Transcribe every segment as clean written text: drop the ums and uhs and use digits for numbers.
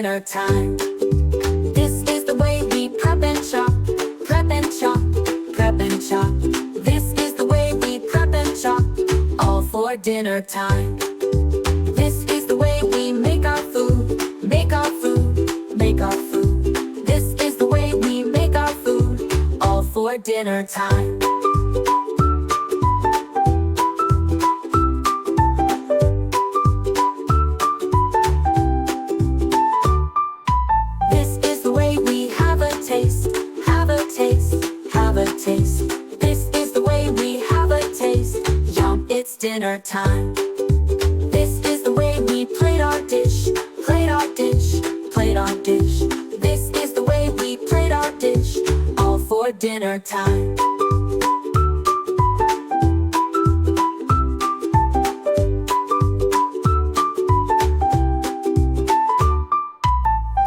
dinner time. This is the way we prep and chop, prep and chop, prep and chop. This is the way we prep and chop, all for dinner time. This is the way we make our food, make our food, make our food. This is the way we make our food, all for dinner time. This is the way we have a taste, have a taste, have a taste. This is the way we have a taste, yum, it's dinner time. This is the way we plate our dish, plate our dish, plate our dish. This is the way we plate our dish, all for dinner time.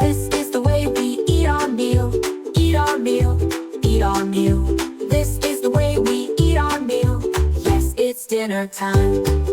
This is the way we eat our meal, eat our meal, eat our meal. This is the way we eat our meal, yes, it's dinner time.